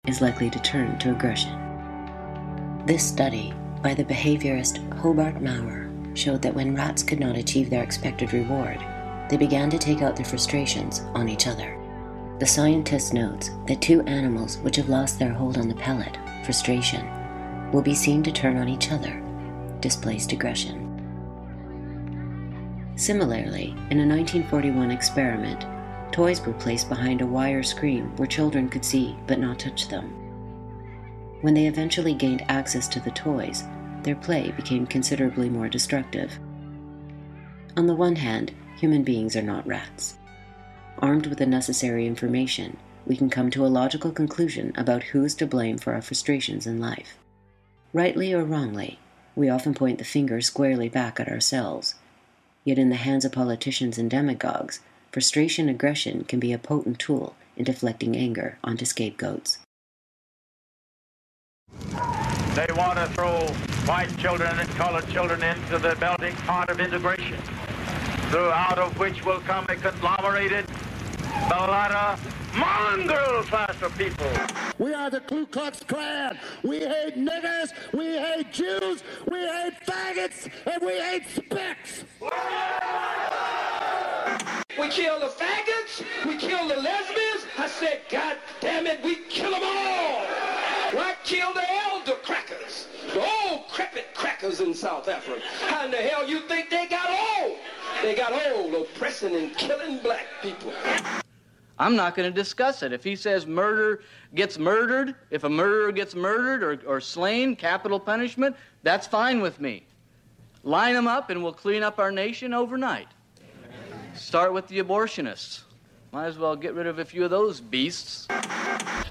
is likely to turn to aggression. This study, by the behaviorist Hobart Maurer, showed that when rats could not achieve their expected reward, they began to take out their frustrations on each other. The scientist notes that two animals which have lost their hold on the pellet, frustration, will be seen to turn on each other, displaced aggression. Similarly, in a 1941 experiment, toys were placed behind a wire screen where children could see but not touch them. When they eventually gained access to the toys, their play became considerably more destructive. On the one hand, human beings are not rats. Armed with the necessary information, we can come to a logical conclusion about who is to blame for our frustrations in life. Rightly or wrongly, we often point the finger squarely back at ourselves. Yet in the hands of politicians and demagogues, frustration aggression can be a potent tool in deflecting anger onto scapegoats. They want to throw white children and colored children into the melting pot of integration, out of which will come a conglomerated, mulatto, mongrel class of people. We are the Ku Klux Klan. We hate niggers, we hate Jews, we hate faggots, and we hate spicks. We kill the faggots, we kill the lesbians. I said, God damn it, we kill them all. Why kill the elder crackers, the old crepit crackers in South Africa? How in the hell you think they got old? They got old oppressing and killing black people. I'm not going to discuss it. If he says murder gets murdered, if a murderer gets murdered or slain, capital punishment, that's fine with me. Line them up and we'll clean up our nation overnight. Start with the abortionists. Might as well get rid of a few of those beasts.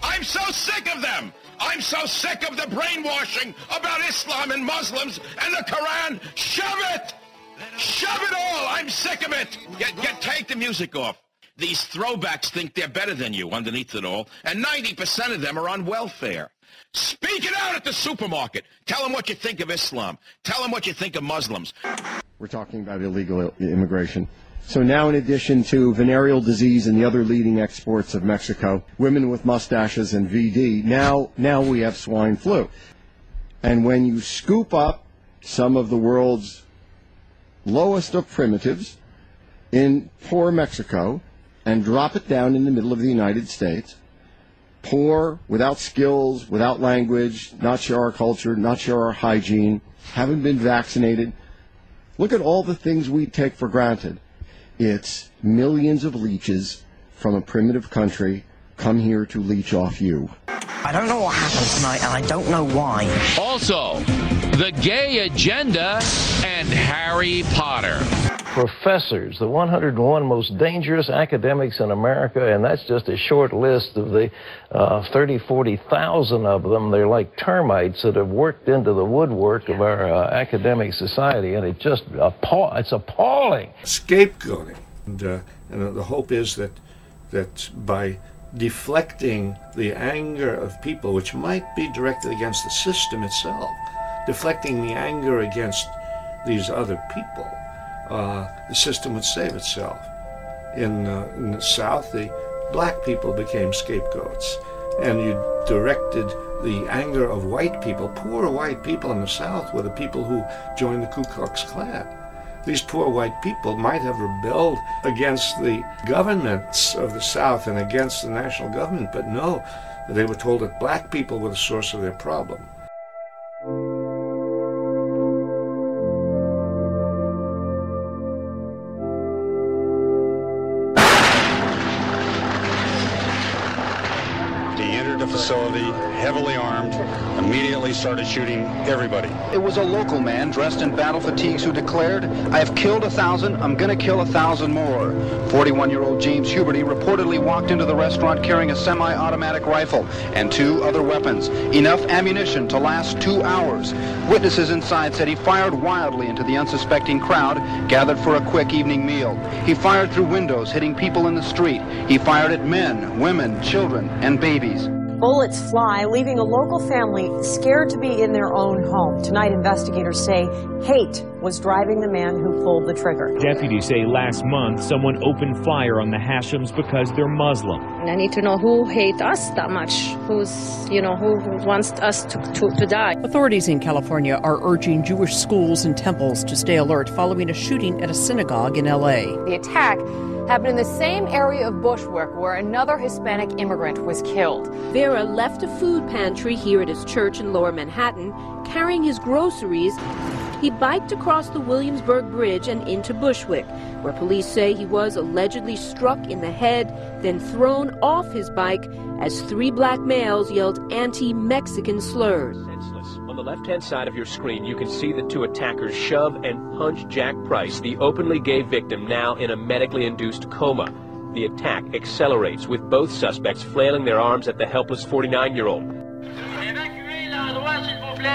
I'm so sick of them! I'm so sick of the brainwashing about Islam and Muslims and the Quran. Shove it! Shove it all! I'm sick of it! Take the music off. These throwbacks think they're better than you underneath it all, and 90% of them are on welfare. Speak it out at the supermarket. Tell them what you think of Islam. Tell them what you think of Muslims. We're talking about illegal immigration. So now, in addition to venereal disease and the other leading exports of Mexico, women with mustaches and VD, now we have swine flu. And when you scoop up some of the world's lowest of primitives in poor Mexico and drop it down in the middle of the United States, poor, without skills, without language, not sure our culture, not sure our hygiene, haven't been vaccinated, look at all the things we take for granted. It's millions of leeches from a primitive country come here to leech off you. I don't know what happened tonight, and I don't know why. Also, the gay agenda and Harry Potter. Professors, the 101 most dangerous academics in America, and that's just a short list of the 40,000 of them. They're like termites that have worked into the woodwork of our academic society, and it's appalling. Scapegoating, and the hope is that by deflecting the anger of people, which might be directed against the system itself, deflecting the anger against these other people, the system would save itself. In the South, the black people became scapegoats, and you directed the anger of white people. Poor white people in the South were the people who joined the Ku Klux Klan. These poor white people might have rebelled against the governments of the South and against the national government, but no, they were told that black people were the source of their problem. Facility, heavily armed, immediately started shooting everybody. It was a local man dressed in battle fatigues who declared, "I have killed 1,000, I'm gonna kill 1,000 more." 41-year-old James Huberty reportedly walked into the restaurant carrying a semi-automatic rifle and 2 other weapons, enough ammunition to last 2 hours. Witnesses inside said he fired wildly into the unsuspecting crowd gathered for a quick evening meal. He fired through windows, hitting people in the street. He fired at men, women, children, and babies. bullets fly, leaving a local family scared to be in their own home. Tonight, investigators say hate was driving the man who pulled the trigger. Deputies say last month someone opened fire on the Hashims because they're Muslim. I need to know who hates us that much, who wants us to die. Authorities in California are urging Jewish schools and temples to stay alert following a shooting at a synagogue in L.A. The attack happened in the same area of Bushwick where another Hispanic immigrant was killed. Vera left a food pantry here at his church in Lower Manhattan, carrying his groceries. He biked across the Williamsburg Bridge and into Bushwick, where police say he was allegedly struck in the head, then thrown off his bike as 3 black males yelled anti-Mexican slurs. On the left-hand side of your screen, you can see the 2 attackers shove and punch Jack Price, the openly gay victim, now in a medically induced coma. The attack accelerates, with both suspects flailing their arms at the helpless 49-year-old.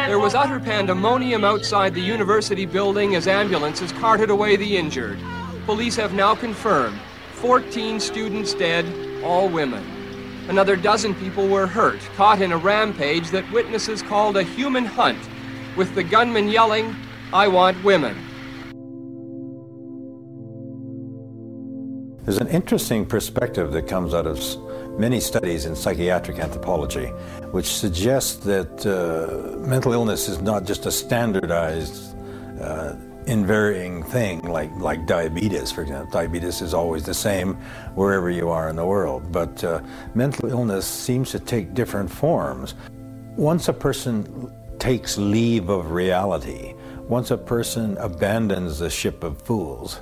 There was utter pandemonium outside the university building as ambulances carted away the injured. Police have now confirmed 14 students dead, all women. Another dozen people were hurt, caught in a rampage that witnesses called a human hunt, with the gunman yelling, "I want women." There's an interesting perspective that comes out of many studies in psychiatric anthropology, which suggests that mental illness is not just a standardized, invariant thing like diabetes, for example. Diabetes is always the same wherever you are in the world, but mental illness seems to take different forms. Once a person takes leave of reality, once a person abandons the ship of fools,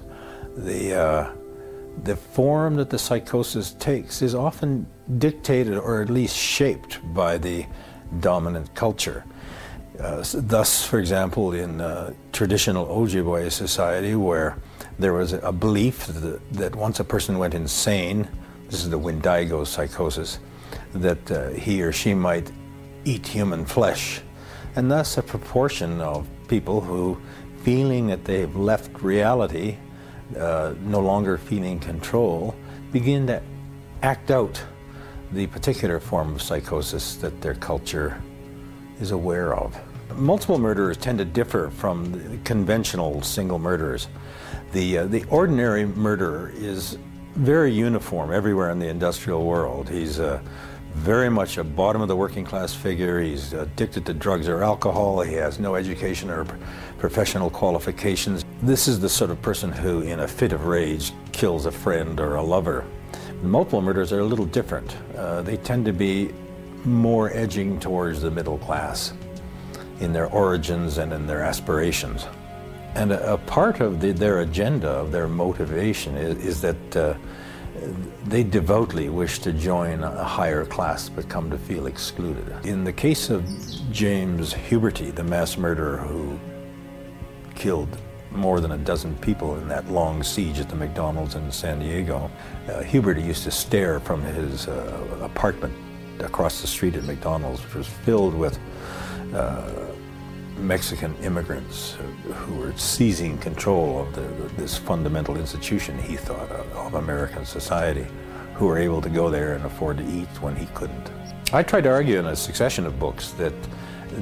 the form that the psychosis takes is often dictated or at least shaped by the dominant culture. Thus, for example, in traditional Ojibwe society, where there was a belief that once a person went insane, this is the Wendigo psychosis, that he or she might eat human flesh. And thus a proportion of people who, feeling that they've left reality, no longer feeling control, begin to act out the particular form of psychosis that their culture is aware of. Multiple murderers tend to differ from the conventional single murderers. The ordinary murderer is very uniform everywhere in the industrial world. He's very much a bottom of the working class figure. He's addicted to drugs or alcohol. He has no education or professional qualifications. This is the sort of person who, in a fit of rage, kills a friend or a lover. Multiple murders are a little different. They tend to be more edging towards the middle class in their origins and in their aspirations. And a part of their agenda, of their motivation, is that they devoutly wish to join a higher class but come to feel excluded. In the case of James Huberty, the mass murderer who killed more than a dozen people in that long siege at the McDonald's in San Diego, Huberty used to stare from his apartment across the street at McDonald's, which was filled with Mexican immigrants who were seizing control of this fundamental institution, he thought, of American society, who were able to go there and afford to eat when he couldn't. I tried to argue in a succession of books that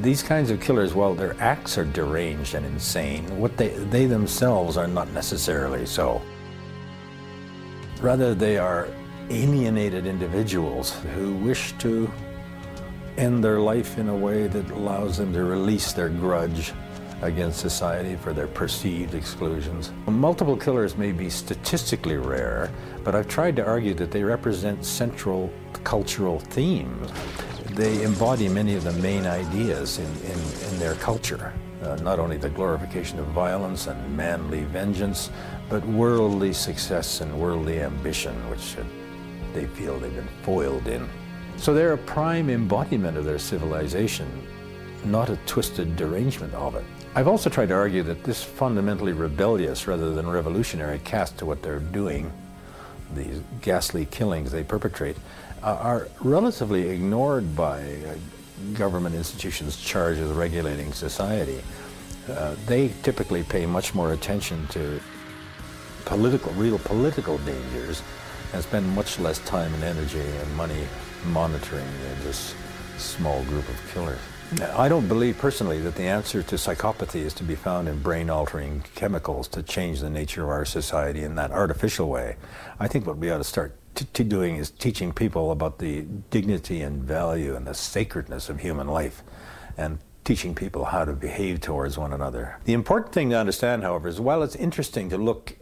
these kinds of killers, while their acts are deranged and insane, what they themselves are not necessarily so. Rather, they are alienated individuals who wish to end their life in a way that allows them to release their grudge against society for their perceived exclusions. Multiple killers may be statistically rare, but I've tried to argue that they represent central cultural themes. They embody many of the main ideas in their culture. Not only the glorification of violence and manly vengeance, but worldly success and worldly ambition, which they feel they've been foiled in. So they're a prime embodiment of their civilization, not a twisted derangement of it. I've also tried to argue that this fundamentally rebellious rather than revolutionary cast to what they're doing, these ghastly killings they perpetrate, are relatively ignored by government institutions charged with regulating society. They typically pay much more attention to real political dangers and spend much less time and energy and money monitoring this small group of killers. I don't believe personally that the answer to psychopathy is to be found in brain-altering chemicals to change the nature of our society in that artificial way. I think what we ought to start doing is teaching people about the dignity and value and the sacredness of human life, and teaching people how to behave towards one another. The important thing to understand, however, is while it's interesting to look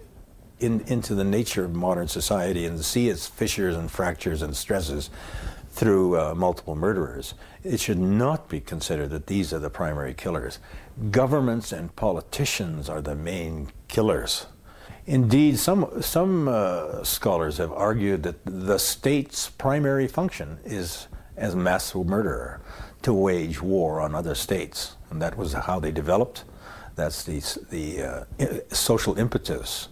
into the nature of modern society and see its fissures and fractures and stresses through multiple murderers, it should not be considered that these are the primary killers. Governments and politicians are the main killers. Indeed, some scholars have argued that the state's primary function is, as mass murderer, to wage war on other states. And that was how they developed. That's the social impetus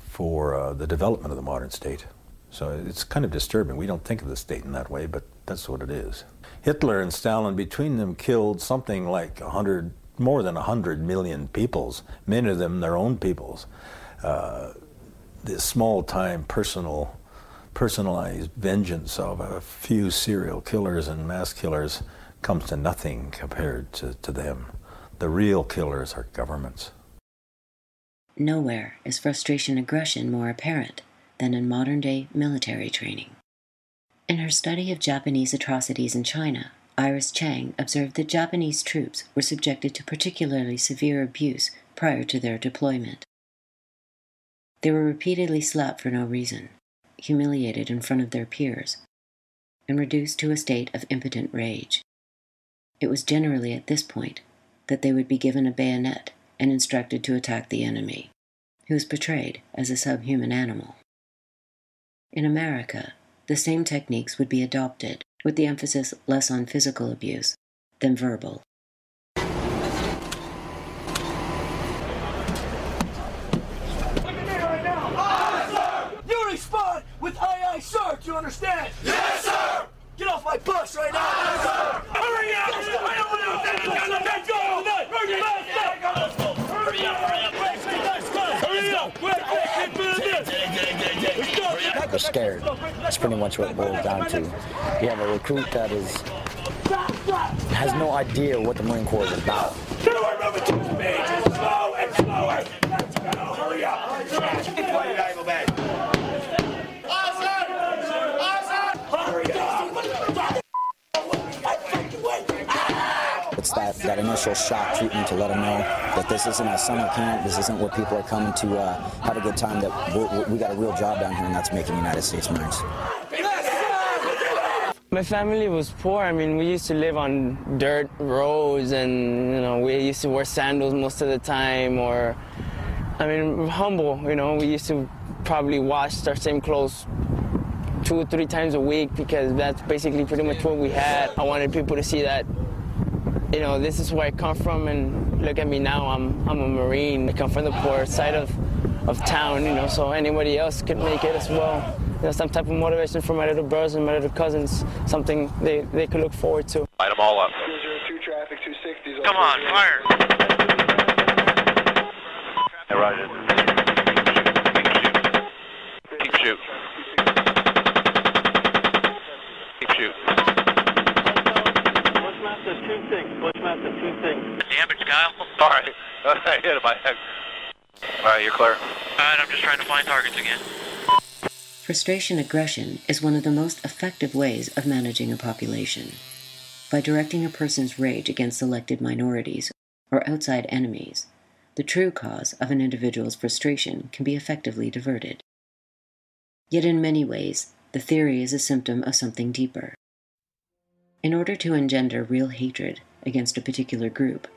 for the development of the modern state. So it's kind of disturbing. We don't think of the state in that way, but that's what it is. Hitler and Stalin, between them, killed something like more than 100 million peoples, many of them their own peoples. This small-time personalized vengeance of a few serial killers and mass killers comes to nothing compared to them. The real killers are governments. Nowhere is frustration aggression more apparent than in modern-day military training. In her study of Japanese atrocities in China, Iris Chang observed that Japanese troops were subjected to particularly severe abuse prior to their deployment. They were repeatedly slapped for no reason, humiliated in front of their peers, and reduced to a state of impotent rage. It was generally at this point that they would be given a bayonet and instructed to attack the enemy, who was portrayed as a subhuman animal. In America, the same techniques would be adopted, with the emphasis less on physical abuse than verbal. You respond with aye, aye, sir. Do you understand? Yes, sir. Get off my bus right now. Yes, sir. Hurry up! I don't want to let's go. Hurry up! They're scared. That's pretty much what it boils down to. You have a recruit that has no idea what the Marine Corps is about. Slow and slower. Let's go. Hurry up. Go back. It's that initial shock treatment to let them know that this isn't a summer camp, this isn't where people are coming to have a good time, that we got a real job down here, and that's making United States Marines. My family was poor. I mean, we used to live on dirt roads, and we used to wear sandals most of the time, or we're humble, we used to probably wash our same clothes 2 or 3 times a week, because that's basically pretty much what we had. I wanted people to see that this is where I come from, and look at me now, I'm a Marine. I come from the poor side of town, so anybody else could make it as well. Some type of motivation for my little brothers and my little cousins, something they could look forward to. Light them all up. 202 traffic, 260. Come on, fire! Hey, Roger. Keep shoot. Keep shoot. Bushmaster 2-6. Damage, Kyle. All right. I hit him by head. All right, you're clear. All right, I'm just trying to find targets again. Frustration aggression is one of the most effective ways of managing a population. By directing a person's rage against selected minorities or outside enemies, the true cause of an individual's frustration can be effectively diverted. Yet in many ways, the theory is a symptom of something deeper. In order to engender real hatred against a particular group,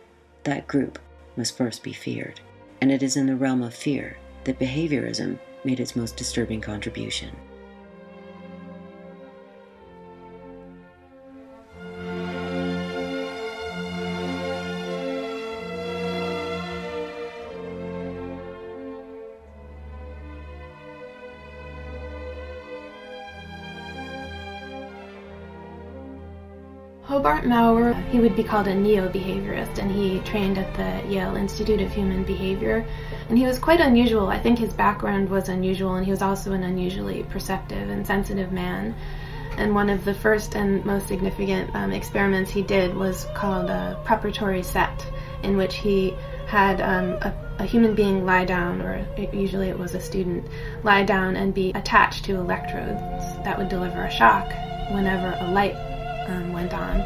that group must first be feared. And it is in the realm of fear that behaviorism made its most disturbing contribution. Hobart Maurer, he would be called a neo-behaviorist, and he trained at the Yale Institute of Human Behavior. And he was quite unusual. I think his background was unusual, and he was also an unusually perceptive and sensitive man. And one of the first and most significant experiments he did was called a preparatory set, in which he had a human being lie down, or usually it was a student, lie down and be attached to electrodes that would deliver a shock whenever a light went on.